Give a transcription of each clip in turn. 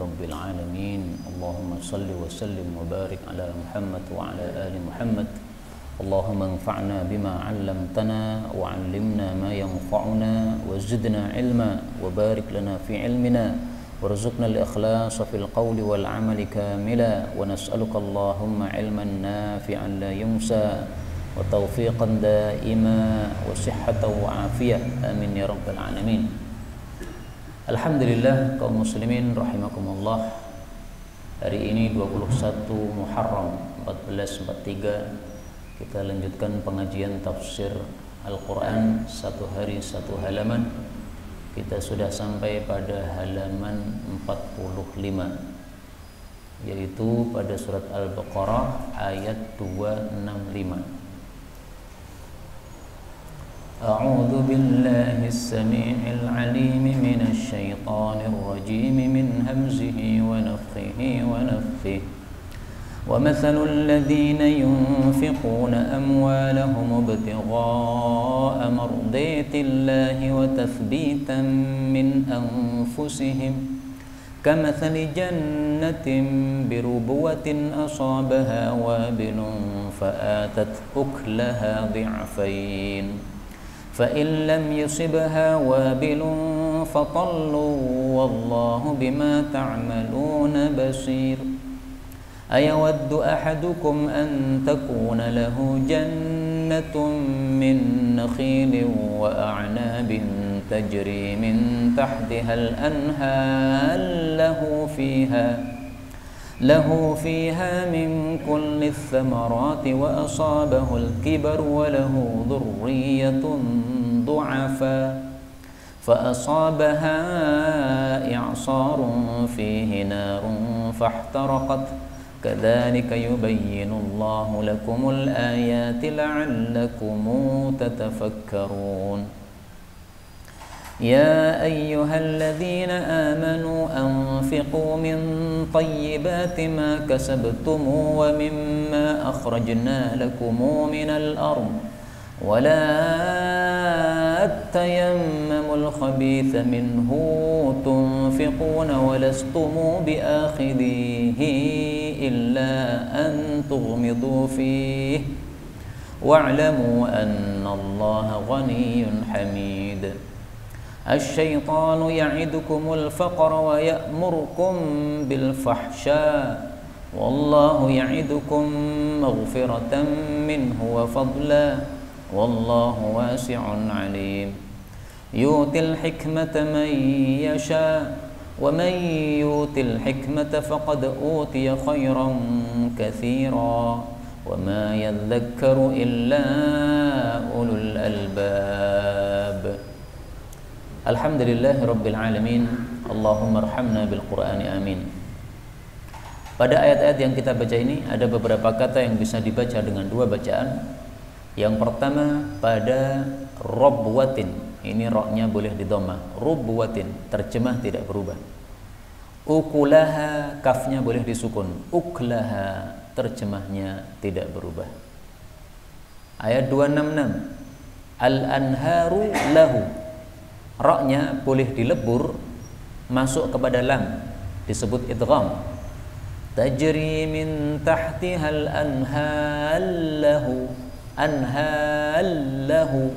Rabbil alamin. Allahumma salli wa sallim wa barik ala Muhammad wa ala ali Muhammad. Allahumma anfa'na bima 'allamtana wa 'allimna ma yanfa'una wa zidna ilma wa barik lana fi ilmina warzuqna al-ikhlasa fil qawli wal 'amali kamila wa nas'aluka Allahumma ilman nafi'an la yunsa wa tawfiqan daima wa sihhatan wa afiyah. Amin ya rabbal alamin. Alhamdulillah kaum muslimin rahimakumullah. Hari ini 21 Muharram 1443 kita lanjutkan pengajian tafsir Al-Quran, satu hari satu halaman. Kita sudah sampai pada halaman 45, yaitu pada surat Al-Baqarah ayat 265. أعوذ بالله السميع العليم من الشيطان الرجيم من همزه ونفخه ونفثه ومثل الذين ينفقون أموالهم ابتغاء مرضات الله وتثبيتا من أنفسهم كمثل جنة بربوة أصابها وابل فآتت أكلها ضعفين فإن لم يصبها وابل فطل والله بما تعملون بصير أيود أحدكم أن تكون له جنة من نخيل وأعناب تجري من تحتها الأنهار له فيها من كل الثمرات وأصابه الكبر وله ذرية ضعفاء فأصابها إعصار فيه نار فاحترقت كذلك يبين الله لكم الآيات لعلكم تتفكرون يا أيها الذين آمنوا أنفقوا من طيبات ما كسبتم ومما أخرجنا لكم من الأرض ولا تيمموا الخبيث منه تنفقون ولستم بآخذيه إلا أن تغمضوا فيه واعلموا أن الله غني حميد الشيطان يعدكم الفقر ويأمركم بالفحشاء والله يعدكم مغفرة منه وفضلا والله واسع عليم يؤتي الحكمة من يشاء ومن يؤت الحكمة فقد أوتي خيرا كثيرا وما يذكر إلا أولو الألباب. Alhamdulillahi alamin. Allahumma arhamna bil Qur'ani amin. Pada ayat-ayat yang kita baca ini ada beberapa kata yang bisa dibaca dengan dua bacaan. Yang pertama pada robwatin, ini roknya boleh didomah. Robwatin, terjemah tidak berubah. Ukulaha, kafnya boleh disukun. Uklaha, terjemahnya tidak berubah. Ayat 266, al-anharu lahu, roknya boleh dilebur masuk kepada lam, disebut idgham. Tajri min tahtihal anhal lahu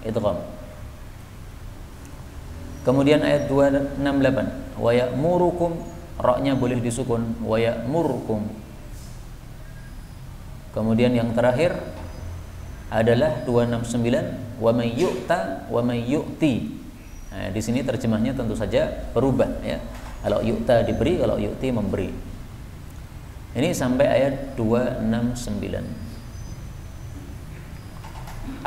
idgham. Kemudian ayat 268, wa ya'murukum, roknya boleh disukun, wa ya'murukum. Kemudian yang terakhir adalah 269, wa may yu'ta wa may yu'ti. Nah, di sini terjemahnya tentu saja berubah ya. Kalau yu'ta diberi, kalau yu'ti memberi. Ini sampai ayat 269.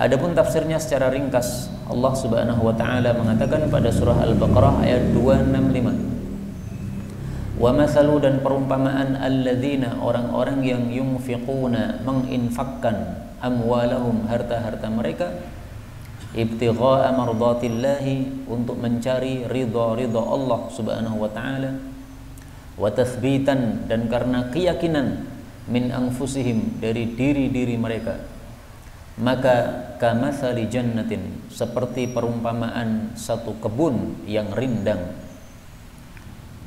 Adapun tafsirnya secara ringkas, Allah Subhanahu wa taala mengatakan pada surah Al-Baqarah ayat 265. Wa mathalu, dan perumpamaan alladzina, orang-orang yang yunfiquna, menginfakkan, amwalahum, harta-harta mereka, ibtigha'a mardatillahi, untuk mencari ridha Allah Subhanahu wa taala, wa tathbitan, dan karena keyakinan, min anfusihim, dari diri-diri mereka, maka kamathali jannatin, seperti perumpamaan satu kebun yang rindang,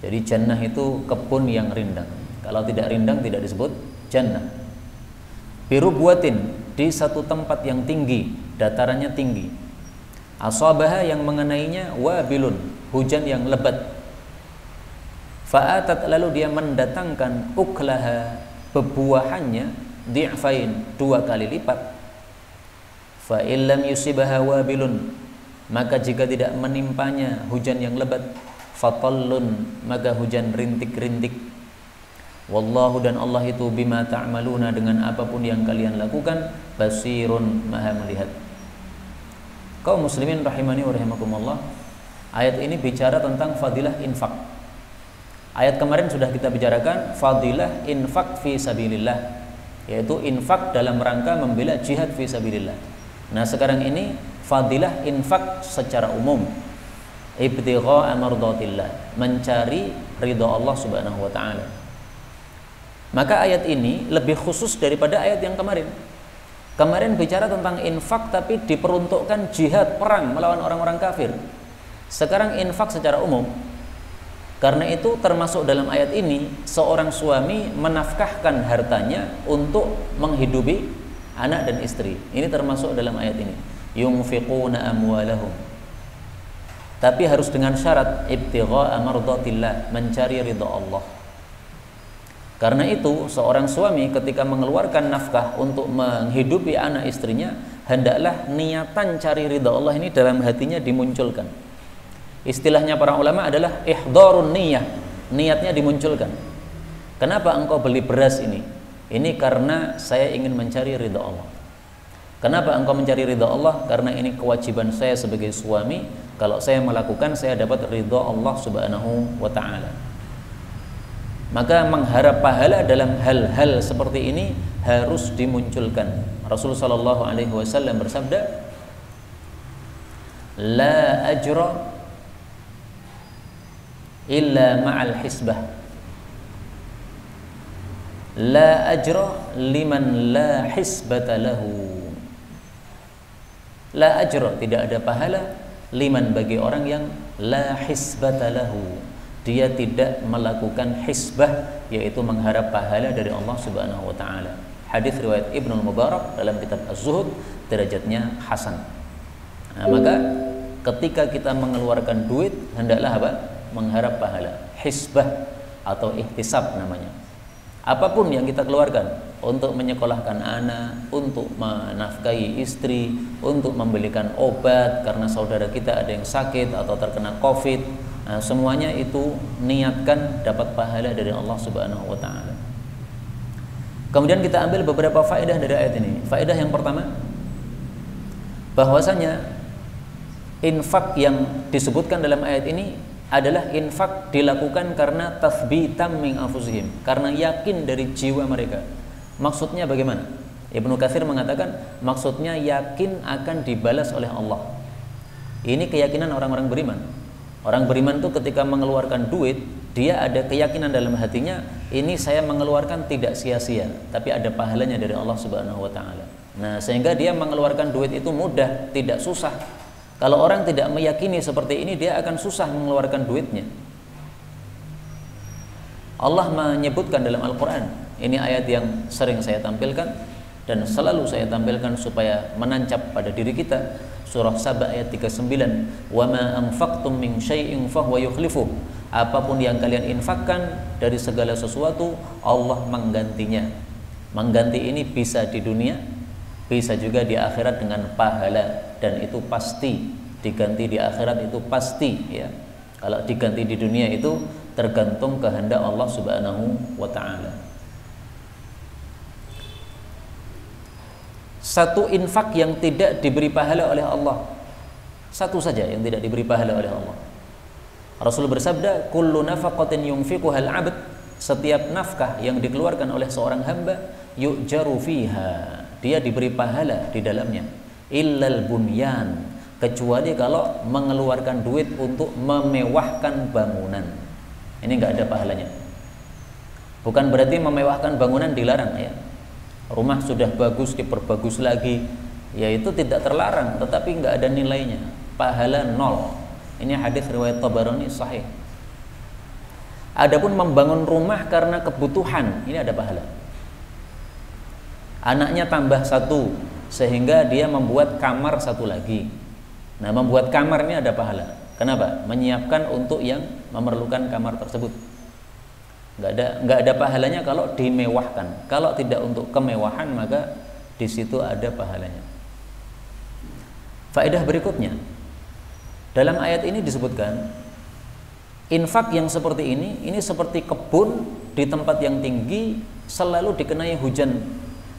Jadi jannah itu kebun yang rindang. Kalau tidak rindang tidak disebut jannah. Birubwatin, di satu tempat yang tinggi, datarannya tinggi. Asabaha, yang mengenainya wabilun, hujan yang lebat. Fa'atat, lalu dia mendatangkan uklaha, bebuahannya, di'fain, 2 kali lipat. Fa illam yusibaha wabilun, maka jika tidak menimpanya hujan yang lebat, fatallun, maka hujan rintik-rintik. Wallahu, dan Allah itu bima ta'maluna, dengan apapun yang kalian lakukan, basirun, maha melihat. Kaum muslimin rahimani wa rahimakumullah, ayat ini bicara tentang fadilah infak. Ayat kemarin sudah kita bicarakan fadilah infak fi sabilillah, yaitu infak dalam rangka membela jihad fi sabilillah. Nah sekarang ini fadilah infak secara umum, ibtigha'a mardatillah, mencari ridha Allah Subhanahu wa taala. Maka ayat ini lebih khusus daripada ayat yang kemarin. Kemarin bicara tentang infak tapi diperuntukkan jihad, perang melawan orang-orang kafir. Sekarang infak secara umum. Karena itu termasuk dalam ayat ini seorang suami menafkahkan hartanya untuk menghidupi anak dan istri. Ini termasuk dalam ayat ini. Yunfiquna amwalahum. Tapi harus dengan syarat ibtigha'a mardatillah, mencari ridha Allah. Karena itu seorang suami ketika mengeluarkan nafkah untuk menghidupi anak istrinya, hendaklah niatan cari ridha Allah ini dalam hatinya dimunculkan. Istilahnya para ulama adalah ihdharun niyah, niatnya dimunculkan. Kenapa engkau beli beras ini? Ini karena saya ingin mencari ridha Allah. Kenapa engkau mencari ridha Allah? Karena ini kewajiban saya sebagai suami. Kalau saya melakukan, saya dapat ridha Allah Subhanahu wa ta'ala. Maka mengharap pahala dalam hal-hal seperti ini harus dimunculkan. Rasulullah sallallahu alaihi wasallam bersabda, la ajra illa ma'al hisbah, la ajra liman la hisbata lahu. La ajra, tidak ada pahala, liman, bagi orang yang la hisbata lahu, dia tidak melakukan hisbah, yaitu mengharap pahala dari Allah Subhanahu wa taala. Hadis riwayat Ibnu Mubarak dalam kitab Az-Zuhud, derajatnya hasan. Nah, maka ketika kita mengeluarkan duit, hendaklah apa? Mengharap pahala, hisbah atau ihtisab namanya. Apapun yang kita keluarkan untuk menyekolahkan anak, untuk menafkahi istri, untuk membelikan obat karena saudara kita ada yang sakit atau terkena COVID, nah, semuanya itu niatkan dapat pahala dari Allah Subhanahu wa taala. Kemudian kita ambil beberapa faedah dari ayat ini. Faedah yang pertama, bahwasanya infak yang disebutkan dalam ayat ini adalah infak dilakukan karena tathbitan min anfusihim, karena yakin dari jiwa mereka. Maksudnya bagaimana? Ibnu Katsir mengatakan maksudnya yakin akan dibalas oleh Allah. Ini keyakinan orang-orang beriman. Orang beriman itu ketika mengeluarkan duit, dia ada keyakinan dalam hatinya, ini saya mengeluarkan tidak sia-sia, tapi ada pahalanya dari Allah Subhanahu wa taala. Nah, sehingga dia mengeluarkan duit itu mudah, tidak susah. Kalau orang tidak meyakini seperti ini, dia akan susah mengeluarkan duitnya. Allah menyebutkan dalam Al-Quran, ini ayat yang sering saya tampilkan dan selalu saya tampilkan supaya menancap pada diri kita. Surah Saba ayat 39, wa ma anfaqtum min syai'in fahuwa yukhlifuh. Apapun yang kalian infakkan dari segala sesuatu, Allah menggantinya. Mengganti ini bisa di dunia, bisa juga di akhirat dengan pahala, dan itu pasti diganti di akhirat, itu pasti ya. Kalau diganti di dunia itu tergantung kehendak Allah Subhanahu wa taala. Satu infak yang tidak diberi pahala oleh Allah, satu saja yang tidak diberi pahala oleh Allah. Rasul bersabda, kullu nafaqatin yunfiquhal 'abd, setiap nafkah yang dikeluarkan oleh seorang hamba, yu'jaru fiha, dia diberi pahala di dalamnya, illal bunyan, kecuali kalau mengeluarkan duit untuk memewahkan bangunan. Ini enggak ada pahalanya. Bukan berarti memewahkan bangunan dilarang ya. Rumah sudah bagus diperbagus lagi, ya itu tidak terlarang, tetapi enggak ada nilainya, pahala nol. Ini hadis riwayat Tabarani sahih. Adapun membangun rumah karena kebutuhan, ini ada pahala. Anaknya tambah satu, sehingga dia membuat kamar satu lagi. Nah, membuat kamar ini ada pahala. Kenapa? Menyiapkan untuk yang memerlukan kamar tersebut. Nggak ada pahalanya kalau dimewahkan. Kalau tidak untuk kemewahan, maka di situ ada pahalanya. Faedah berikutnya, dalam ayat ini disebutkan infak yang seperti ini seperti kebun di tempat yang tinggi selalu dikenai hujan.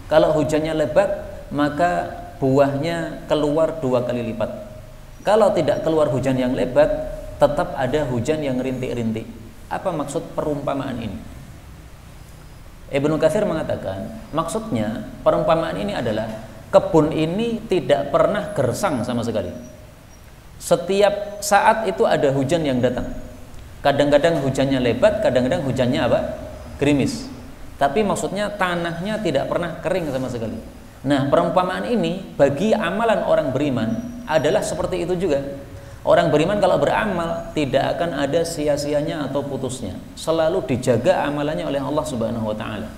Kalau hujannya lebat, maka buahnya keluar 2 kali lipat. Kalau tidak keluar hujan yang lebat, tetap ada hujan yang rintik-rintik. Apa maksud perumpamaan ini? Ibnu Katsir mengatakan, maksudnya perumpamaan ini adalah kebun ini tidak pernah gersang sama sekali. Setiap saat itu ada hujan yang datang. Kadang-kadang hujannya lebat, kadang-kadang hujannya apa? Gerimis. Tapi maksudnya tanahnya tidak pernah kering sama sekali. Nah, perumpamaan ini bagi amalan orang beriman adalah seperti itu juga. Orang beriman kalau beramal tidak akan ada sia-sianya atau putusnya. Selalu dijaga amalannya oleh Allah Subhanahu wa taala.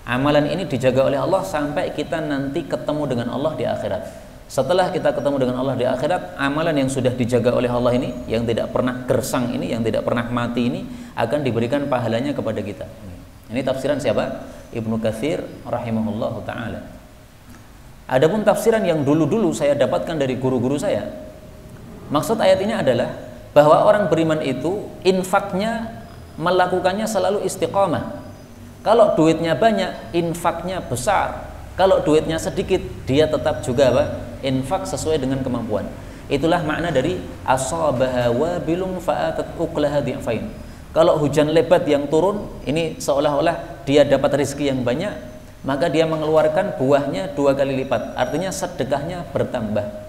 Amalan ini dijaga oleh Allah sampai kita nanti ketemu dengan Allah di akhirat. Setelah kita ketemu dengan Allah di akhirat, amalan yang sudah dijaga oleh Allah ini, yang tidak pernah gersang ini, yang tidak pernah mati ini, akan diberikan pahalanya kepada kita. Ini tafsiran siapa? Ibnu Katsir rahimahullahu taala. Adapun tafsiran yang dulu-dulu saya dapatkan dari guru-guru saya, maksud ayat ini adalah bahwa orang beriman itu infaknya melakukannya selalu istiqamah. Kalau duitnya banyak, infaknya besar. Kalau duitnya sedikit, dia tetap juga apa? Infak sesuai dengan kemampuan. Itulah makna dari asabaha wabilun fa'atat uqlaha dhi'fain. Kalau hujan lebat yang turun, ini seolah-olah dia dapat rezeki yang banyak, maka dia mengeluarkan buahnya 2 kali lipat. Artinya sedekahnya bertambah.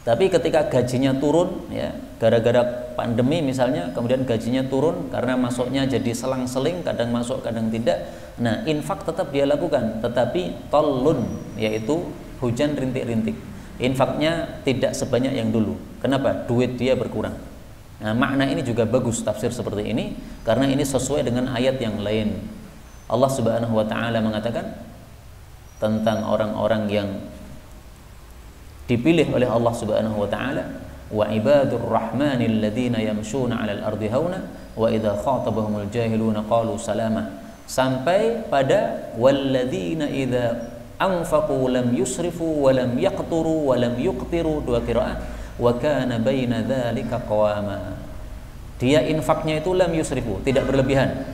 Tapi ketika gajinya turun, ya, gara-gara pandemi misalnya, kemudian gajinya turun karena masuknya jadi selang-seling, kadang masuk kadang tidak. Nah, infak tetap dia lakukan, tetapi tallun, yaitu hujan rintik-rintik. Infaknya tidak sebanyak yang dulu. Kenapa? Duit dia berkurang. Nah, makna ini juga bagus tafsir seperti ini, karena ini sesuai dengan ayat yang lain. Allah Subhanahu wa taala mengatakan tentang orang-orang yang dipilih oleh Allah Subhanahu wa taala, wa ibadur rahmanil ladzina yamshuna 'alal ardi hauna wa idza khatabahumul jahiluna qalu salama, sampai pada walladzina idza anfaqu lam yusrifu wa lam yaqturu wa lam yuqtiru, 2 qiraat, wa kana baina dzalika qawama. Dia infaknya itu lam yusrifu, tidak berlebihan,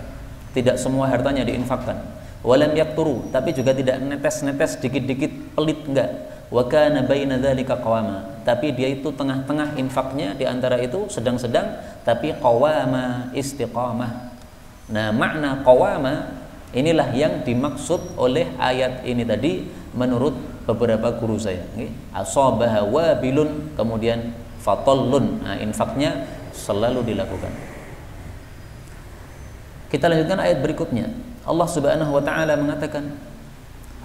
tidak semua hartanya diinfakkan, wa lam yaqturu, tapi juga tidak netes-netes dikit-dikit pelit, enggak. Wa kana baina dzalika qawama, tapi dia itu tengah-tengah infaknya, di antara itu sedang-sedang, tapi qawama, istiqamah. Nah, makna qawama inilah yang dimaksud oleh ayat ini tadi menurut beberapa guru saya. Asabaha wabilun, kemudian fatallun. Nah, infaknya selalu dilakukan. Kita lanjutkan ayat berikutnya. Allah Subhanahu wa taala mengatakan,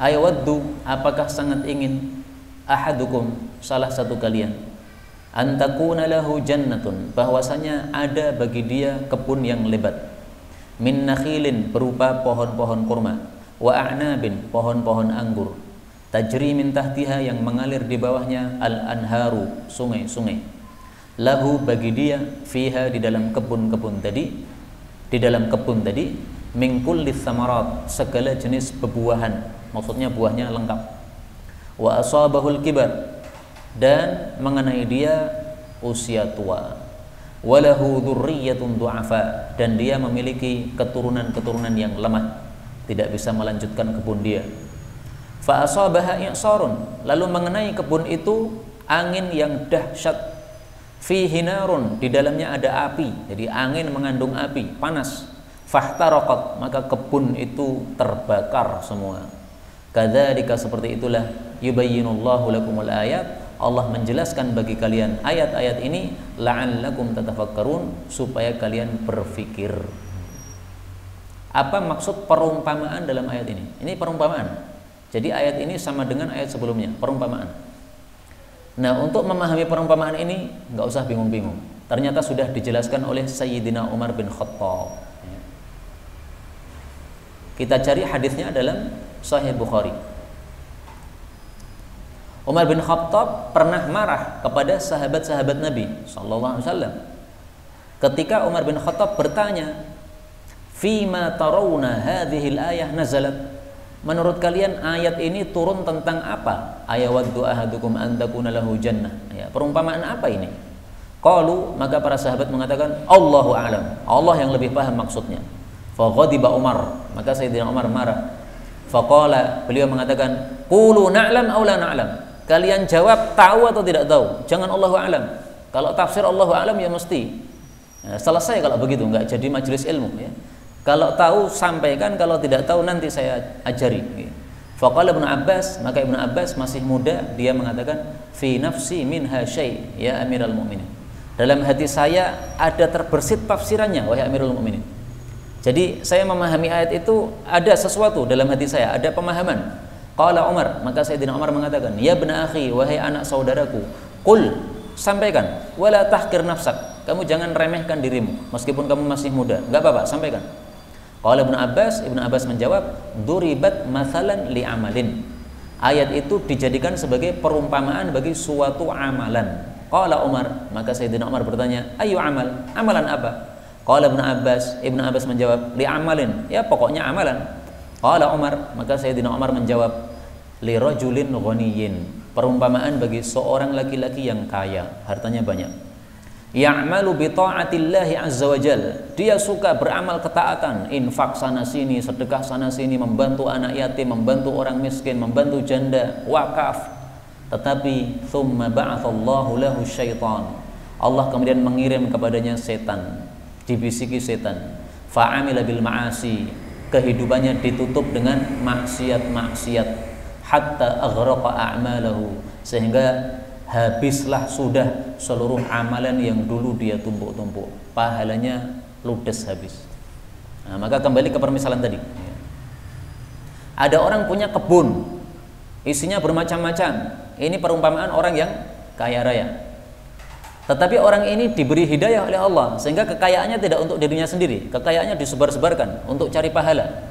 ayawaddu, apakah sangat ingin, ahadukum, salah satu kalian, antakuna lahu jannatun, bahwasanya ada bagi dia kebun yang lebat, min nakhilin, berupa pohon-pohon kurma, wa a'nabin, pohon-pohon anggur, tajri min tahtiha, yang mengalir di bawahnya, al-anharu, sungai-sungai, lahu, bagi dia, fiha, di dalam kebun-kebun tadi, min kulli thamarat, segala jenis bebuahan, maksudnya buahnya lengkap, wa asabahul kibar, dan mengenai dia usia tua, walahu dzurriyyatun du'afa, dan dia memiliki keturunan-keturunan yang lemah, tidak bisa melanjutkan kebun dia. Fa asabaha i'sarun, lalu mengenai kebun itu angin yang dahsyat, fihi narun, di dalamnya ada api, jadi angin mengandung api, panas. Fahtaraqat, maka kebun itu terbakar semua. Kadzalika, seperti itulah, yubayyinullahu lakumul ayat, Allah menjelaskan bagi kalian ayat-ayat ini, la'allakum tatafakkarun, supaya kalian berfikir. Apa maksud perumpamaan dalam ayat ini? Ini perumpamaan. Jadi ayat ini sama dengan ayat sebelumnya, perumpamaan. Nah, untuk memahami perumpamaan ini nggak usah bingung-bingung. ternyata sudah dijelaskan oleh Sayyidina Umar bin Khattab. Kita cari hadisnya dalam Sahih Bukhari. Umar bin Khattab pernah marah kepada sahabat-sahabat Nabi sallallahu alaihi wasallam. Ketika Umar bin Khattab bertanya, "Fima tarawna hadhil ayah nazalat?" Menurut kalian ayat ini turun tentang apa? Ayawaddu ahadukum an takuna lahu jannah. Ya, perumpamaan apa ini? Qalu, maka para sahabat mengatakan, Allahu a'lam. Allah yang lebih paham maksudnya. Fa ghadiba Umar, maka Sayyidina Umar marah. Faqala, beliau mengatakan, qulu na'lam aw la na'lam. Kalian jawab tahu atau tidak tahu, jangan Allahu a'lam. Kalau tafsir Allahu a'lam ya mesti selesai. Kalau begitu enggak jadi majelis ilmu ya. Kalau tahu sampaikan, kalau tidak tahu nanti saya ajari. Faqala Ibnu Abbas, maka Ibnu Abbas masih muda, dia mengatakan fi nafsi minha syai' ya Amirul Mukminin. Dalam hati saya ada terbersit tafsirannya wahai Amirul Mukminin. Jadi saya memahami ayat itu ada sesuatu dalam hati saya, ada pemahaman. Qala Umar, maka Sayyidina Umar mengatakan, ya ibna akhi, wahai anak saudaraku, qul, sampaikan, wala tahqir nafsak. Kamu jangan remehkan dirimu meskipun kamu masih muda. Enggak apa-apa, sampaikan. Qala Ibnu Abbas menjawab, duribat mathalan li amalin. Ayat itu dijadikan sebagai perumpamaan bagi suatu amalan. Qala Umar, maka Sayyidina Umar bertanya, ayu amal? Amalan apa? Qala Ibnu Abbas menjawab, li amalin, ya pokoknya amalan. Qala Umar, maka Sayyidina Umar menjawab, li rajulin ghaniyyin, perumpamaan bagi seorang laki-laki yang kaya, hartanya banyak. Ya'malu bi ta'atillahi azza wajal, dia suka beramal ketaatan, infak sana sini, sedekah sana sini, membantu anak yatim, membantu orang miskin, membantu janda, wakaf. Tetapi thumma ba'athallahu lahu syaitan, Allah kemudian mengirim kepadanya setan, dibisiki setan, fa'amila bil ma'asi, kehidupannya ditutup dengan maksiat-maksiat, hatta aghraqa a'malahu, sehingga habislah sudah seluruh amalan yang dulu dia tumpuk-tumpuk, pahalanya ludes habis. Nah, maka kembali ke permisalan tadi. Ada orang punya kebun, isinya bermacam-macam. Ini perumpamaan orang yang kaya raya. Tetapi orang ini diberi hidayah oleh Allah, sehingga kekayaannya tidak untuk dirinya sendiri, kekayaannya disebar-sebarkan untuk cari pahala.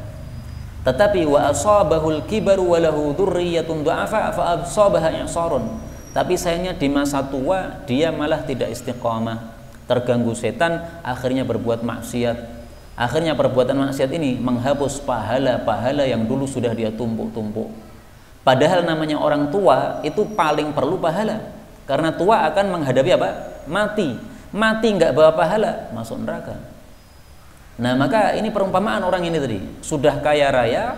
Tetapi wa asabahul kibaru wa lahu dzurriyyatun du'afa fa asabaha i'sarun. Tapi sayangnya di masa tua dia malah tidak istiqamah, terganggu setan, akhirnya berbuat maksiat. Akhirnya perbuatan maksiat ini menghapus pahala-pahala yang dulu sudah dia tumpuk-tumpuk. Padahal namanya orang tua itu paling perlu pahala, karena tua akan menghadapi apa? Mati. Mati nggak bawa pahala, masuk neraka. Nah, maka ini perumpamaan orang ini tadi, sudah kaya raya,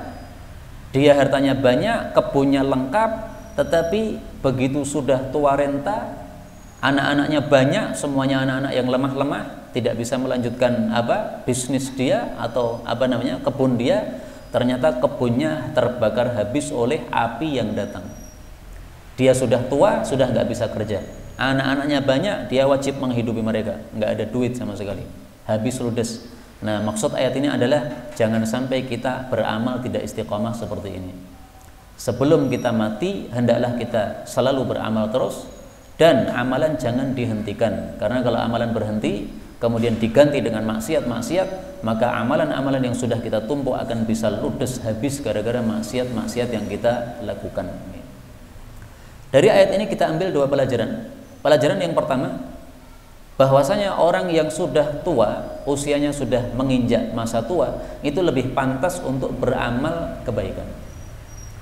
dia hartanya banyak, kebunnya lengkap, tetapi begitu sudah tua renta, anak-anaknya banyak, semuanya anak-anak yang lemah-lemah, tidak bisa melanjutkan bisnis dia atau kebun dia, ternyata kebunnya terbakar habis oleh api yang datang. Dia sudah tua, sudah nggak bisa kerja, anak-anaknya banyak, dia wajib menghidupi mereka, nggak ada duit sama sekali, habis ludes. Nah, maksud ayat ini adalah jangan sampai kita beramal tidak istiqomah seperti ini. Sebelum kita mati, hendaklah kita selalu beramal terus, dan amalan jangan dihentikan, karena kalau amalan berhenti kemudian diganti dengan maksiat-maksiat, maka amalan-amalan yang sudah kita tumpuk akan bisa ludes habis gara-gara maksiat-maksiat yang kita lakukan. Dari ayat ini kita ambil dua pelajaran. Pelajaran yang pertama, bahwasanya orang yang sudah tua, usianya sudah menginjak masa tua, itu lebih pantas untuk beramal kebaikan.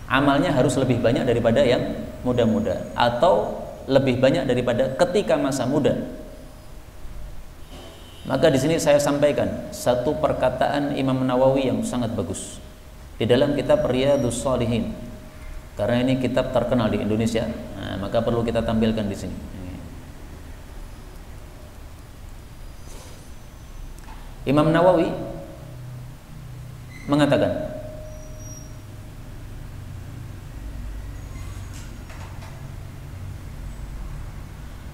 Amalnya harus lebih banyak daripada yang muda-muda, atau lebih banyak daripada ketika masa muda. Maka di sini saya sampaikan satu perkataan Imam Nawawi yang sangat bagus di dalam kitab Riyadhus Shalihin. Karena ini kitab terkenal di Indonesia, nah, maka perlu kita tampilkan di sini. Imam Nawawi mengatakan,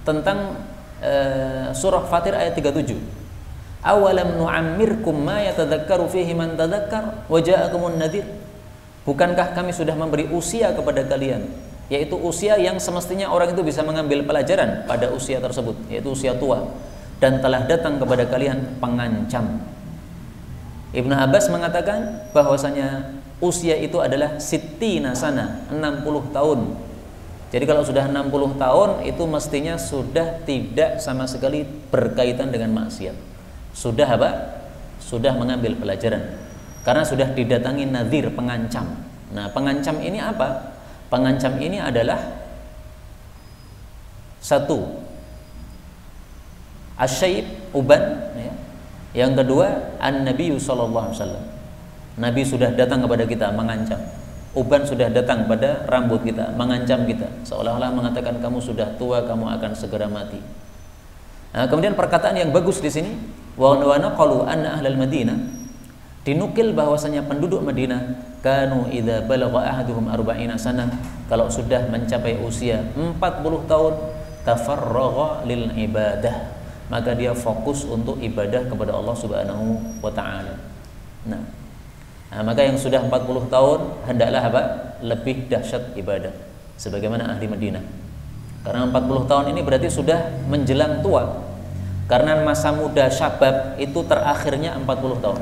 tentang surah Fatir ayat 37. Awalam nu'ammirkum ma yatadzakkaru fihi man tadzakkar wa ja'akumun nadhir. Bukankah kami sudah memberi usia kepada kalian, yaitu usia yang semestinya orang itu bisa mengambil pelajaran pada usia tersebut, yaitu usia tua. dan telah datang kepada kalian pengancam. Ibnu Abbas mengatakan bahwasanya usia itu adalah sittina sana, 60 tahun. Jadi kalau sudah 60 tahun itu mestinya sudah tidak sama sekali berkaitan dengan maksiat. Sudah apa? Sudah mengambil pelajaran. Karena sudah didatangi nadhir, pengancam. Nah, pengancam ini apa? Pengancam ini adalah satu, asyib, uban, ya. Yang kedua, an-nabiyyu sallallahu alaihi wasallam. Nabi sudah datang kepada kita mengancam. Uban sudah datang pada rambut kita, mengancam kita, seolah-olah mengatakan kamu sudah tua, kamu akan segera mati. Nah, kemudian perkataan yang bagus di sini, wa naqalu anna ahlal Madinah, dinukil bahwasanya penduduk Madinah kanu idza balagha ahaduhum 40 sanah, kalau sudah mencapai usia 40 tahun, tafarragha lil ibadah, maka dia fokus untuk ibadah kepada Allah Subhanahu wa taala. Nah, maka yang sudah 40 tahun hendaklah apa? Lebih dahsyat ibadah sebagaimana ahli Madinah. Karena 40 tahun ini berarti sudah menjelang tua. Karena masa muda syabab itu terakhirnya 40 tahun.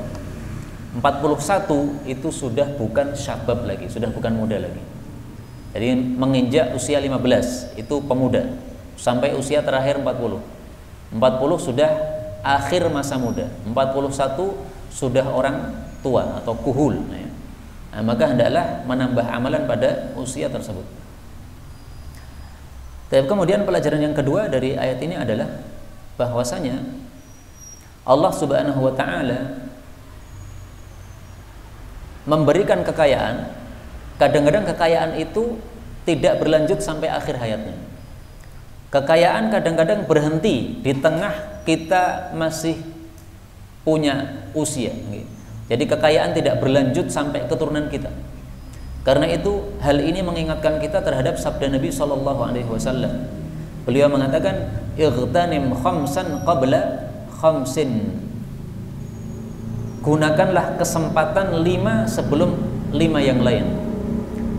41 itu sudah bukan syabab lagi, sudah bukan muda lagi. Jadi menginjak usia 15 itu pemuda sampai usia terakhir 40. 40 sudah akhir masa muda. 41 sudah orang tua atau kuhul, ya. Nah, maka hendaklah menambah amalan pada usia tersebut. Tapi kemudian pelajaran yang kedua dari ayat ini adalah bahwasanya Allah Subhanahu wa taala memberikan kekayaan. Kadang-kadang kekayaan itu tidak berlanjut sampai akhir hayatnya. Kekayaan kadang-kadang berhenti di tengah kita masih punya usia, gitu. Jadi kekayaan tidak berlanjut sampai keturunan kita. Karena itu hal ini mengingatkan kita terhadap sabda Nabi SAW. Beliau mengatakan, "Ightanim khamsan qabla khamsin." Gunakanlah kesempatan 5 sebelum 5 yang lain.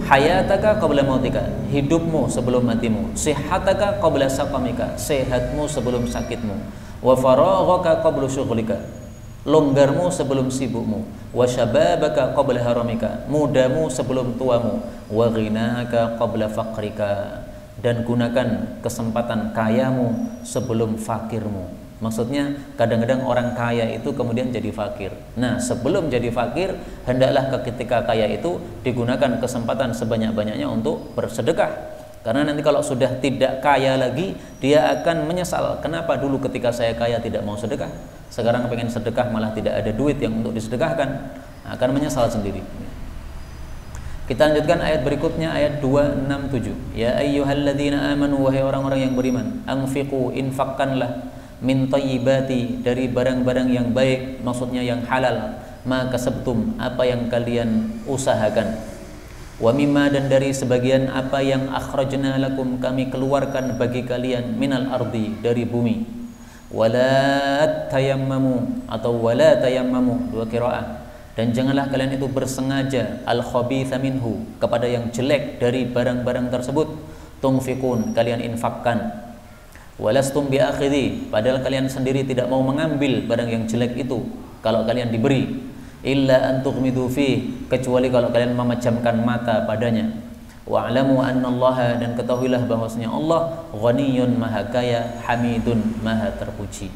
Hayataka qabla mautika, hidupmu sebelum matimu. Sihataka qabla saqamika, sehatmu sebelum sakitmu. Wa faraghaka qabla syughlika, longgarmu sebelum sibukmu. Wa syababaka qabla haramika, mudamu sebelum tuamu. Wa ghinaka qabla faqrika, dan gunakan kesempatan kayamu sebelum fakirmu. Maksudnya kadang-kadang orang kaya itu kemudian jadi fakir. Nah, sebelum jadi fakir, hendaklah ketika kaya itu digunakan kesempatan sebanyak-banyaknya untuk bersedekah. Karena nanti kalau sudah tidak kaya lagi, dia akan menyesal. Kenapa dulu ketika saya kaya tidak mau sedekah? Sekarang pengen sedekah malah tidak ada duit yang untuk disedekahkan. Akan menyesal sendiri. Kita lanjutkan ayat berikutnya, ayat 267. Ya ayyuhalladzina amanu, wahai orang-orang yang beriman, anfiqu, infakkanlah, min thayyibati, dari barang-barang yang baik, maksudnya yang halal, ma kasabtum, apa yang kalian usahakan, wa mimma, dan dari sebagian apa yang akhrajna lakum, kami keluarkan bagi kalian, minal ardi, dari bumi. Wala tayammamu, atau wala tayammamu, dua qiraah, dan janganlah kalian itu bersengaja, al khabitha minhu, kepada yang jelek dari barang-barang tersebut, tunfikun, kalian infakkan. Walastum biakhidhi, padahal kalian sendiri tidak mau mengambil barang yang jelek itu kalau kalian diberi, illa an tughmidu fi, kecuali kalau kalian memejamkan mata padanya. Wa'lamu annallaha, dan ketahuilah bahwasanya Allah ghaniyun, maha kaya, hamidun, maha terpuji.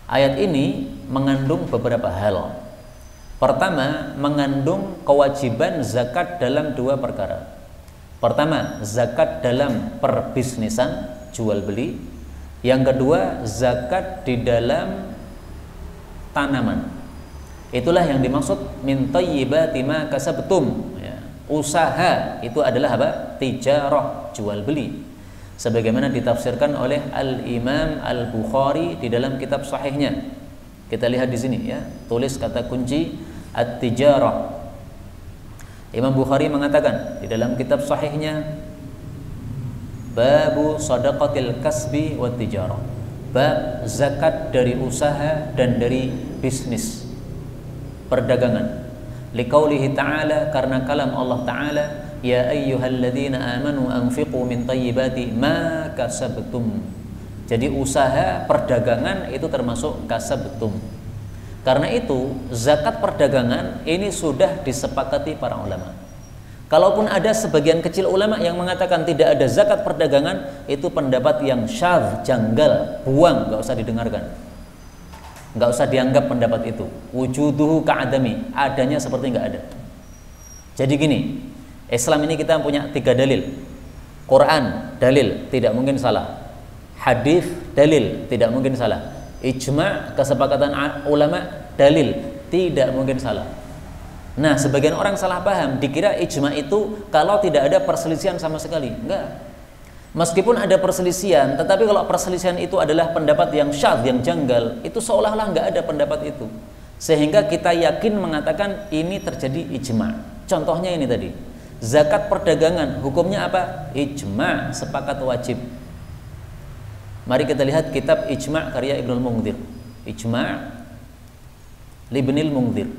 Ayat ini mengandung beberapa hal. Pertama, mengandung kewajiban zakat dalam dua perkara. Pertama, zakat dalam perbisnisan, jual beli. Yang kedua, zakat di dalam tanaman. Itulah yang dimaksud min thayyibati ma kasabtum, ya. Usaha itu adalah apa? Tijarah, jual beli. Sebagaimana ditafsirkan oleh Al-Imam Al-Bukhari di dalam kitab sahihnya. Kita lihat di sini, ya. Tulis kata kunci at-tijarah. Imam Bukhari mengatakan di dalam kitab sahihnya, babu shadaqatil kasbi wat tijarah, bab zakat dari usaha dan dari bisnis, perdagangan. Liqaulihi ta'ala, karena kalam Allah Ta'ala, ya ayyuhalladzina amanu anfiqu min thayyibati ma kasabtum, Jadi usaha perdagangan itu termasuk kasabtum. Karena itu zakat perdagangan ini sudah disepakati para ulama. Kalaupun ada sebagian kecil ulama yang mengatakan tidak ada zakat perdagangan, itu pendapat yang syadz, janggal, buang, nggak usah didengarkan, nggak usah dianggap pendapat itu. Wujuduhu ka'adami, adanya seperti nggak ada. Jadi gini, Islam ini kita punya 3 dalil. Quran dalil, tidak mungkin salah. Hadis dalil, tidak mungkin salah. Ijma', kesepakatan ulama dalil, tidak mungkin salah. Nah, sebagian orang salah paham, dikira ijma' itu kalau tidak ada perselisihan sama sekali. Enggak. Meskipun ada perselisihan, tetapi kalau perselisihan itu adalah pendapat yang syadz, yang janggal, itu seolah-olah enggak ada pendapat itu. Sehingga kita yakin mengatakan ini terjadi ijma'. Contohnya ini tadi. Zakat perdagangan, hukumnya apa? Ijma', sepakat wajib. Mari kita lihat kitab Ijma' karya Ibnul Mungdzir. Ijma' Ibnul Mungdzir.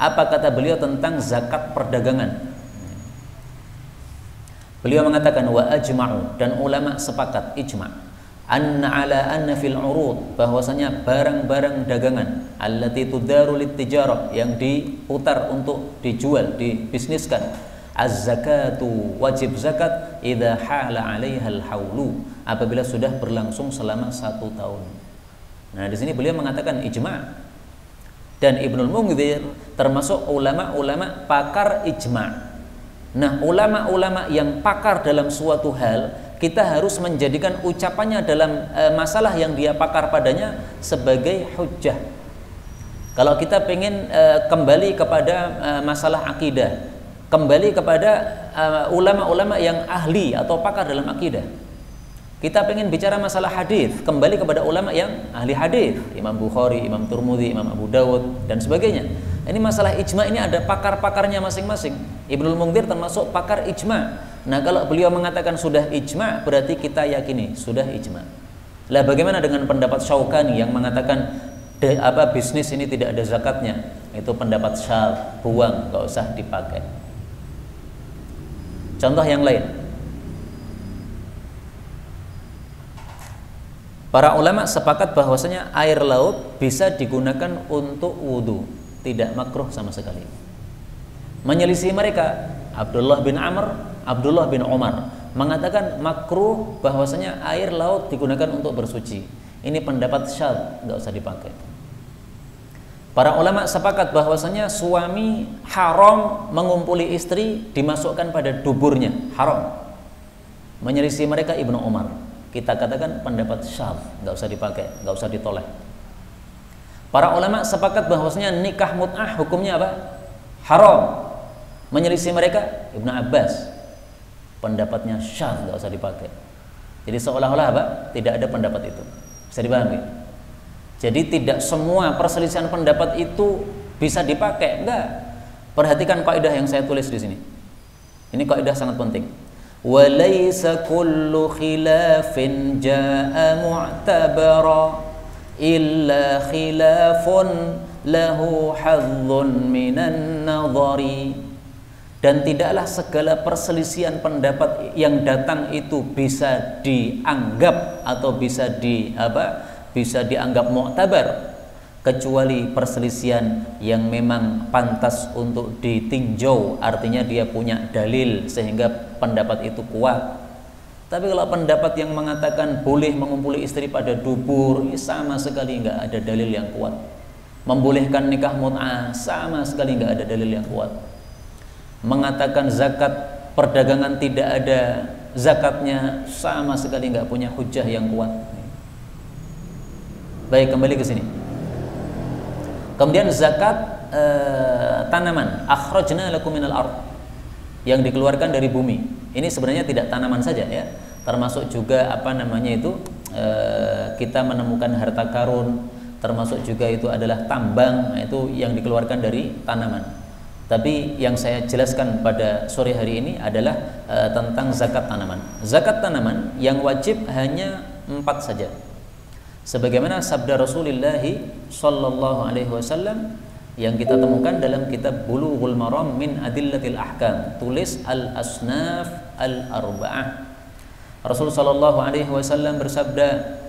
Apa kata beliau tentang zakat perdagangan? Beliau mengatakan wa ajma'u, dan ulama sepakat ijma' anna fil urud, bahwasanya barang-barang dagangan allati tudaru lit-tijarah, yang diputar untuk dijual, dibisniskan, az-zakatu, wajib zakat idza hala 'alaiha al-haulu, apabila sudah berlangsung selama 1 tahun. Nah, di sini beliau mengatakan ijma'. Dan Ibnul Mungdzir termasuk ulama-ulama pakar ijma'. Nah, ulama-ulama yang pakar dalam suatu hal, kita harus menjadikan ucapannya dalam masalah yang dia pakar padanya sebagai hujjah. Kalau kita pengen kembali kepada masalah akidah, kembali kepada ulama-ulama yang ahli atau pakar dalam akidah. Kita pengen bicara masalah hadis, kembali kepada ulama yang ahli hadis, Imam Bukhari, Imam Tirmidzi, Imam Abu Dawud dan sebagainya. Ini masalah ijma' ini ada pakar-pakarnya masing-masing. Ibnul Mungdzir termasuk pakar ijma'. Nah, kalau beliau mengatakan sudah ijma', berarti kita yakini sudah ijma'. Lah, bagaimana dengan pendapat Syaukani yang mengatakan bisnis ini tidak ada zakatnya? Itu pendapat syadz, buang, nggak usah dipakai. Contoh yang lain. Para ulama sepakat bahwasanya air laut bisa digunakan untuk wudhu, tidak makruh sama sekali. Menyelisih mereka, Abdullah bin Amr, Abdullah bin Umar mengatakan makruh bahwasanya air laut digunakan untuk bersuci. Ini pendapat syadz, nggak usah dipakai. Para ulama sepakat bahwasanya suami haram mengumpuli istri, dimasukkan pada duburnya, haram. Menyelisih mereka Ibnu Umar. Kita katakan pendapat syadz, nggak usah dipakai, nggak usah ditolak. Para ulama sepakat bahwasanya nikah mut'ah hukumnya apa? Haram. Menyelisih mereka Ibnu Abbas, pendapatnya syadz, nggak usah dipakai. Jadi seolah-olah apa? Tidak ada pendapat itu. Bisa dipahami? Jadi tidak semua perselisihan pendapat itu bisa dipakai, enggak. Perhatikan kaidah yang saya tulis di sini. Ini kaidah sangat penting. Walaysa kullu khilafin jaa mu'tabara illa khilafun lahu hadzun minan nadhari. Dan tidaklah segala perselisihan pendapat yang datang itu bisa dianggap atau bisa dianggap mu'tabar, kecuali perselisihan yang memang pantas untuk ditinjau, artinya dia punya dalil sehingga pendapat itu kuat. Tapi kalau pendapat yang mengatakan boleh mengumpuli istri pada dubur, sama sekali nggak ada dalil yang kuat. Membolehkan nikah mut'ah, sama sekali nggak ada dalil yang kuat. Mengatakan zakat perdagangan tidak ada zakatnya, sama sekali nggak punya hujjah yang kuat. Baik, kembali ke sini. Kemudian zakat tanaman, akhrajna lakum minal ard, yang dikeluarkan dari bumi. Ini sebenarnya tidak tanaman saja ya, termasuk juga kita menemukan harta karun, termasuk juga itu adalah tambang, itu yang dikeluarkan dari tanaman. Tapi yang saya jelaskan pada sore hari ini adalah tentang zakat tanaman. Zakat tanaman yang wajib hanya 4 saja. Sebagaimana sabda Rasulullah sallallahu alaihi wasallam yang kita temukan dalam kitab Bulughul Maram min Adillatil Ahkam, tulis Al-Asnaf Al-Arba'ah. Rasul sallallahu alaihi wasallam bersabda,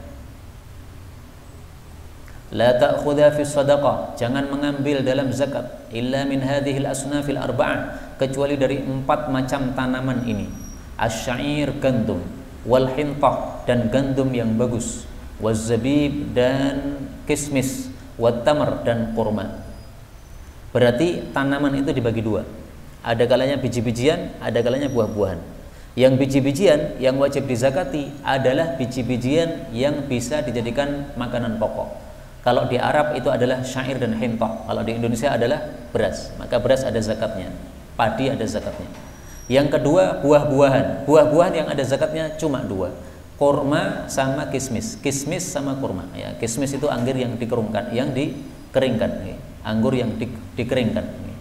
La ta'khudha fi shadaqah, jangan mengambil dalam zakat illa min hadhil asnafil arba'ah, kecuali dari 4 macam tanaman ini. Asy-sya'ir, gandum, wal hintah, dan gandum yang bagus, waz zabib, dan kismis, wat tamr, dan kurma. Berarti tanaman itu dibagi 2. Ada kalanya biji-bijian, ada kalanya buah-buahan. Yang biji-bijian yang wajib dizakati adalah biji-bijian yang bisa dijadikan makanan pokok. Kalau di Arab itu adalah syair dan hintah. Kalau di Indonesia adalah beras. Maka beras ada zakatnya, padi ada zakatnya. Yang kedua, buah-buahan. Buah-buahan yang ada zakatnya cuma 2. Kurma sama kismis. Kismis sama kurma. Ya, kismis itu anggur yang dikeringkan, ya. Anggur yang dikeringkan. Ya.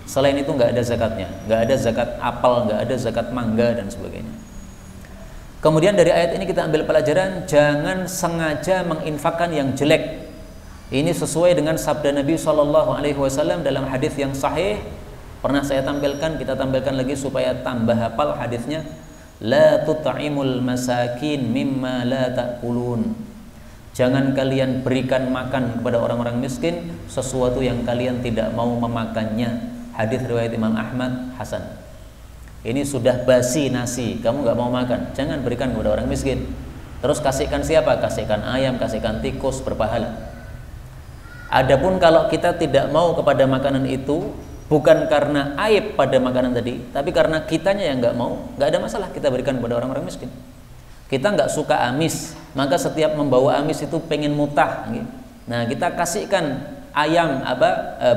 Selain itu nggak ada zakatnya. Nggak ada zakat apel, nggak ada zakat mangga dan sebagainya. Kemudian dari ayat ini kita ambil pelajaran, jangan sengaja menginfakkan yang jelek. Ini sesuai dengan sabda Nabi SAW dalam hadis yang sahih. Pernah saya tampilkan, kita tampilkan lagi supaya tambah hafal hadisnya. La tut'imul masakin mimma la ta'kulun. Jangan kalian berikan makan kepada orang-orang miskin sesuatu yang kalian tidak mau memakannya. Hadis riwayat Imam Ahmad, hasan. Ini sudah basi nasi, kamu nggak mau makan, jangan berikan kepada orang miskin. Terus kasihkan siapa? Kasihkan ayam, kasihkan tikus, berpahala. Adapun kalau kita tidak mau kepada makanan itu, bukan karena aib pada makanan tadi, tapi karena kitanya yang nggak mau, nggak ada masalah kita berikan kepada orang-orang miskin. Kita nggak suka amis, maka setiap membawa amis itu pengen mutah. Nah, kita kasihkan ayam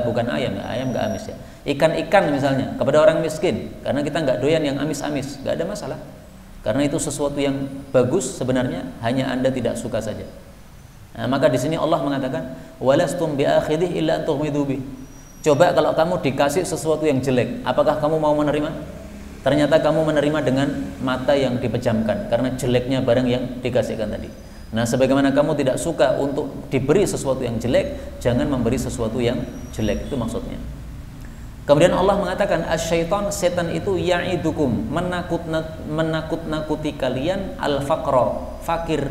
bukan ayam ya, ayam nggak amis ya. Ikan-ikan misalnya kepada orang miskin, karena kita nggak doyan yang amis-amis, nggak ada masalah. Karena itu sesuatu yang bagus sebenarnya, hanya Anda tidak suka saja. Nah, maka di sini Allah mengatakan, walastum biakhidih illa antughmidu bih. Coba kalau kamu dikasih sesuatu yang jelek, apakah kamu mau menerima? Ternyata kamu menerima dengan mata yang dipejamkan karena jeleknya barang yang dikasihkan tadi. Nah, sebagaimana kamu tidak suka untuk diberi sesuatu yang jelek, jangan memberi sesuatu yang jelek, itu maksudnya. Kemudian Allah mengatakan, asyaiton, setan itu ya'idukum, menakut-nakuti kalian al-faqra, fakir,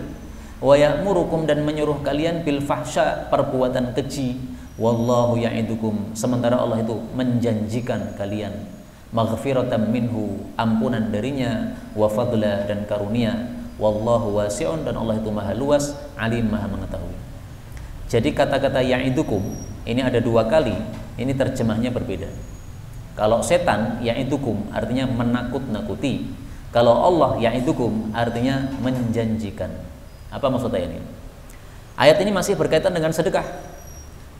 wa ya'murukum, dan menyuruh kalian bil fahsya, perbuatan keji. Wallahu ya'idukum, sementara Allah itu menjanjikan kalian maghfiratan minhu, ampunan darinya, wa fadla, dan karunia. Wallahu wasi'un, dan Allah itu maha luas, alim, maha mengetahui. Jadi kata-kata ya'idukum ini ada 2 kali, ini terjemahnya berbeda. Kalau setan ya'idukum artinya menakut-nakuti. Kalau Allah ya'idukum artinya menjanjikan. Apa maksudnya ini? Ayat ini masih berkaitan dengan sedekah.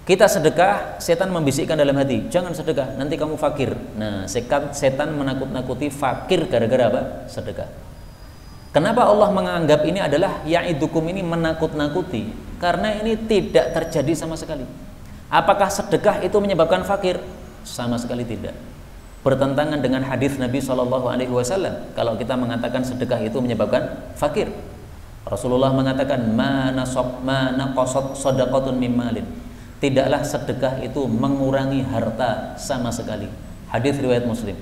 Kita sedekah, setan membisikkan dalam hati, jangan sedekah, nanti kamu fakir. Nah, setan menakut-nakuti fakir gara-gara apa? Sedekah. Kenapa Allah menganggap ini adalah ya'idukum, ini menakut-nakuti? Karena ini tidak terjadi sama sekali. Apakah sedekah itu menyebabkan fakir? Sama sekali tidak. Bertentangan dengan hadis Nabi SAW. Kalau kita mengatakan sedekah itu menyebabkan fakir, Rasulullah mengatakan, ma naqasat shadaqatun min malin. Tidaklah sedekah itu mengurangi harta sama sekali. Hadis riwayat Muslim.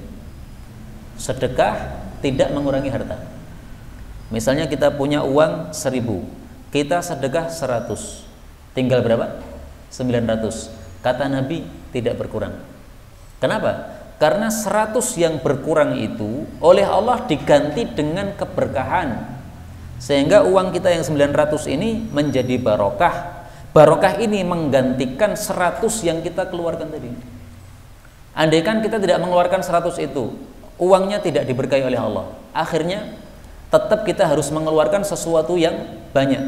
Sedekah tidak mengurangi harta. Misalnya kita punya uang 1000, kita sedekah 100, tinggal berapa? 900. Kata Nabi, tidak berkurang. Kenapa? Karena 100 yang berkurang itu oleh Allah diganti dengan keberkahan, sehingga uang kita yang 900 ini menjadi barokah. Barokah ini menggantikan 100 yang kita keluarkan tadi. Andaikan kita tidak mengeluarkan 100 itu, uangnya tidak diberkahi oleh Allah, akhirnya tetap kita harus mengeluarkan sesuatu yang banyak.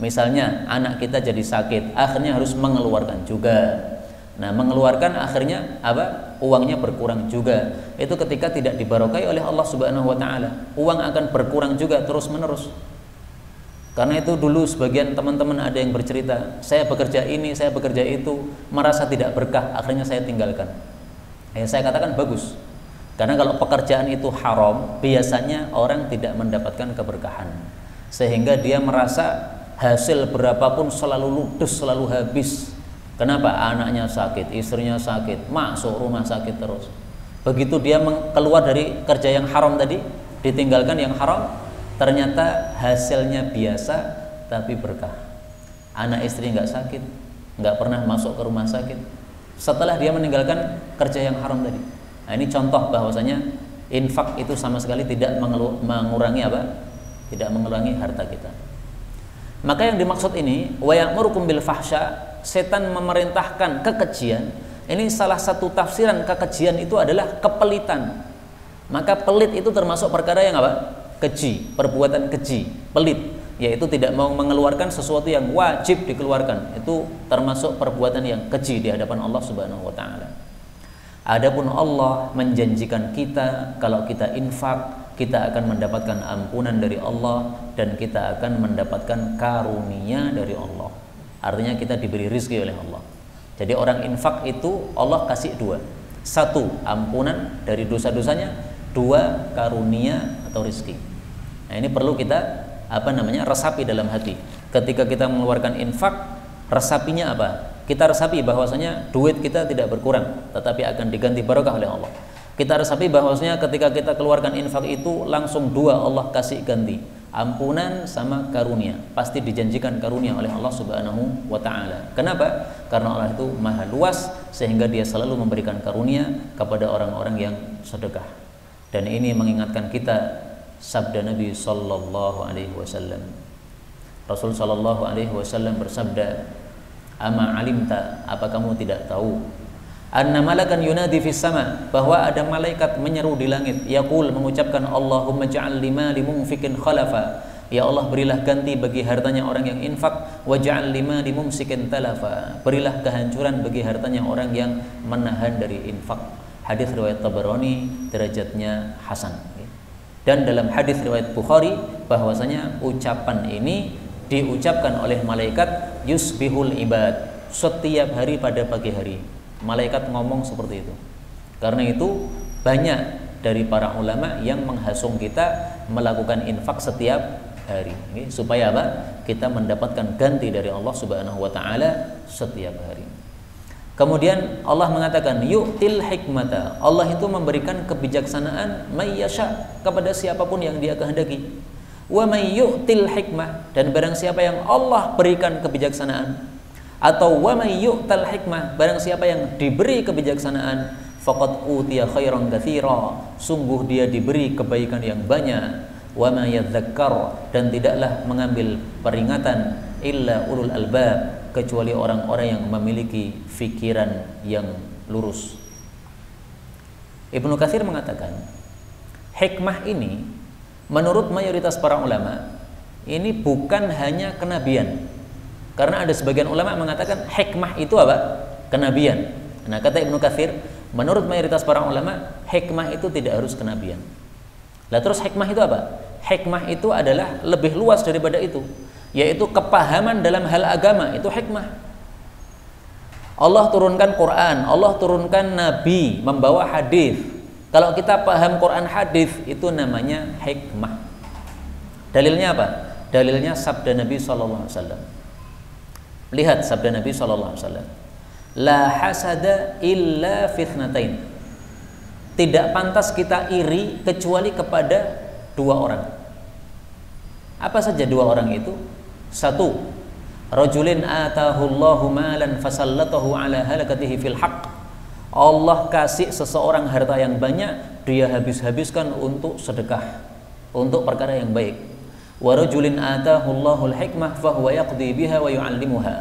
Misalnya anak kita jadi sakit, akhirnya harus mengeluarkan juga. Nah, mengeluarkan akhirnya apa? Uangnya berkurang juga. Itu ketika tidak dibarokai oleh Allah Subhanahu wa taala. Uang akan berkurang juga terus-menerus. Karena itu dulu sebagian teman-teman ada yang bercerita, saya bekerja ini, saya bekerja itu, merasa tidak berkah, akhirnya saya tinggalkan. Saya katakan bagus. Karena kalau pekerjaan itu haram, biasanya orang tidak mendapatkan keberkahan. Sehingga dia merasa hasil berapapun selalu ludes, selalu habis. Kenapa? Anaknya sakit, istrinya sakit, masuk rumah sakit terus. Begitu dia keluar dari kerja yang haram tadi, ditinggalkan yang haram, ternyata hasilnya biasa tapi berkah. anak istri nggak sakit, nggak pernah masuk ke rumah sakit setelah dia meninggalkan kerja yang haram tadi. Nah, ini contoh bahwasanya infak itu sama sekali tidak mengurangi apa? Tidak mengurangi harta kita. Maka yang dimaksud ini wa ya'murukum bil fahsya, setan memerintahkan kekejian. Ini salah satu tafsiran kekejian itu adalah kepelitan. Maka pelit itu termasuk perkara yang apa? Keji, perbuatan keji, pelit, yaitu tidak mau mengeluarkan sesuatu yang wajib dikeluarkan. Itu termasuk perbuatan yang keji di hadapan Allah Subhanahu wa taala. Adapun Allah menjanjikan kita kalau kita infak, kita akan mendapatkan ampunan dari Allah dan kita akan mendapatkan karunia dari Allah. Artinya kita diberi rizki oleh Allah. Jadi orang infak itu Allah kasih dua. Satu, ampunan dari dosa-dosanya. Dua, karunia atau rizki. Nah, ini perlu kita resapi dalam hati. Ketika kita mengeluarkan infak, resapinya apa? Kita resapi bahwasanya duit kita tidak berkurang, tetapi akan diganti barokah oleh Allah. Kita resapi bahwasanya ketika kita keluarkan infak itu langsung dua Allah kasih ganti, ampunan sama karunia. Pasti dijanjikan karunia oleh Allah Subhanahu wa taala. Kenapa? Karena Allah itu maha luas sehingga Dia selalu memberikan karunia kepada orang-orang yang sedekah. Dan ini mengingatkan kita sabda Nabi sallallahu alaihi wasallam. Rasul sallallahu alaihi wasallam bersabda, "Ama alimta, apa kamu tidak tahu? Anna malakan yunadi fis sama, bahwa ada malaikat menyeru di langit, yaqul, mengucapkan, Allahumma ja'al lima limunfikin khalafa, ya Allah berilah ganti bagi hartanya orang yang infak, wa ja'al lima limumsikin talafa, berilah kehancuran bagi hartanya orang yang menahan dari infak." Hadis riwayat Tabarani, derajatnya hasan. Dan dalam hadis riwayat Bukhari bahwasanya ucapan ini diucapkan oleh malaikat yusbihul ibad, setiap hari pada pagi hari. Malaikat ngomong seperti itu. Karena itu banyak dari para ulama yang menghasung kita melakukan infak setiap hari, supaya apa? Kita mendapatkan ganti dari Allah Subhanahu wa taala setiap hari. Kemudian Allah mengatakan yu'til hikmata, Allah itu memberikan kebijaksanaan may yasha, kepada siapapun yang Dia kehendaki. Wa may yu'til hikmah, dan barang siapa yang Allah berikan kebijaksanaan, atau wa may yu'tal hikmah, barang siapa yang diberi kebijaksanaan, faqad utiya khairan katsira, sungguh dia diberi kebaikan yang banyak. Wa ma yadzakkar, dan tidaklah mengambil peringatan illa ulul albab, kecuali orang-orang yang memiliki fikiran yang lurus. Ibnu Katsir mengatakan, hikmah ini menurut mayoritas para ulama ini bukan hanya kenabian. Karena ada sebagian ulama mengatakan hikmah itu apa? Kenabian. Nah, kata Ibnu Katsir, menurut mayoritas para ulama hikmah itu tidak harus kenabian. Lah terus hikmah itu apa? Hikmah itu adalah lebih luas daripada itu, yaitu kepahaman dalam hal agama, itu hikmah. Allah turunkan Quran, Allah turunkan Nabi membawa hadis. Kalau kita paham Quran hadis, itu namanya hikmah. Dalilnya apa? Dalilnya sabda Nabi SAW. Lihat sabda Nabi SAW. La hasada illa fitnatain. Tidak pantas kita iri kecuali kepada dua orang. Apa saja dua orang itu? Satu, rajulin atahullahu malan fasallatahu ala halakatihi fil haqq. Allah kasih seseorang harta yang banyak, dia habis-habiskan untuk sedekah, untuk perkara yang baik. Wa rajulin atahullahul hikmah fahuwa yaqdi biha wa yu'allimuha.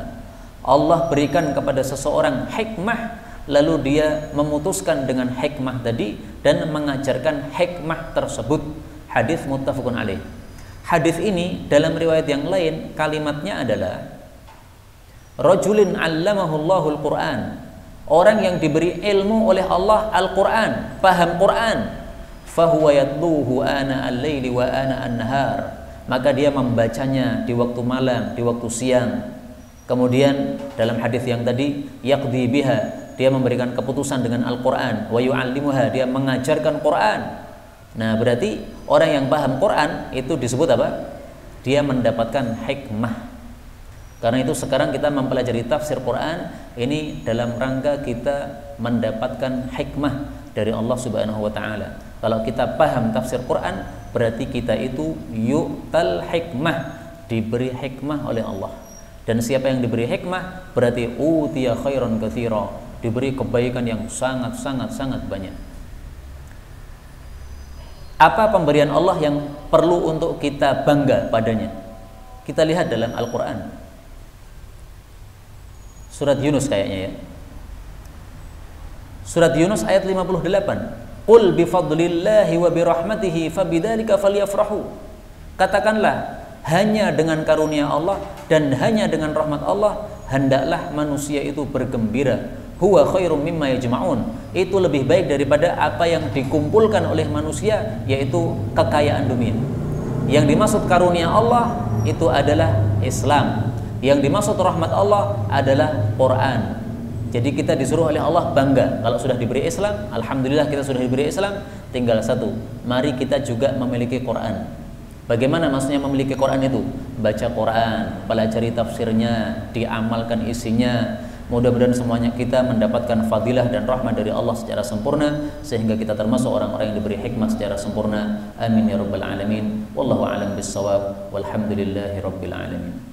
Allah berikan kepada seseorang hikmah, lalu dia memutuskan dengan hikmah tadi dan mengajarkan hikmah tersebut. Hadis muttafaqun alaih. Hadis ini dalam riwayat yang lain kalimatnya adalah rajulin 'allamahullahul Qur'an, orang yang diberi ilmu oleh Allah Al-Qur'an, paham Qur'an, fahuwa yatluhu ana al-laili wa ana an-nahar, maka dia membacanya di waktu malam, di waktu siang. Kemudian dalam hadis yang tadi yaqdi biha, dia memberikan keputusan dengan Al-Qur'an, wa yu'allimuha, dia mengajarkan Qur'an. Nah, berarti orang yang paham Quran itu disebut apa? Dia mendapatkan hikmah. Karena itu sekarang kita mempelajari tafsir Quran ini dalam rangka kita mendapatkan hikmah dari Allah Subhanahu wa taala. Kalau kita paham tafsir Quran, berarti kita itu yu'tal hikmah, diberi hikmah oleh Allah. Dan siapa yang diberi hikmah berarti utiya khairan katsira, diberi kebaikan yang sangat banyak. Apa pemberian Allah yang perlu untuk kita bangga padanya? Kita lihat dalam Al-Qur'an. Surat Yunus kayaknya ya. Surat Yunus ayat 58. Qul bi fadlillahi wa bi rahmatihi fabidzalika falyafrahu. Katakanlah, hanya dengan karunia Allah dan hanya dengan rahmat Allah hendaklah manusia itu bergembira. Huwa khairum mimma yajma'un. Itu lebih baik daripada apa yang dikumpulkan oleh manusia, yaitu kekayaan dunia. Yang dimaksud karunia Allah itu adalah Islam. Yang dimaksud rahmat Allah adalah Quran. Jadi kita disuruh oleh Allah bangga kalau sudah diberi Islam. Alhamdulillah kita sudah diberi Islam. Tinggal satu, mari kita juga memiliki Quran. Bagaimana maksudnya memiliki Quran itu? Baca Quran, pelajari tafsirnya, diamalkan isinya. Mudah-mudahan semuanya kita mendapatkan fadilah dan rahmat dari Allah secara sempurna, sehingga kita termasuk orang-orang yang diberi hikmah secara sempurna. Amin ya rabbal alamin. Wallahu a'lam bissawab. Walhamdulillahi rabbil alamin.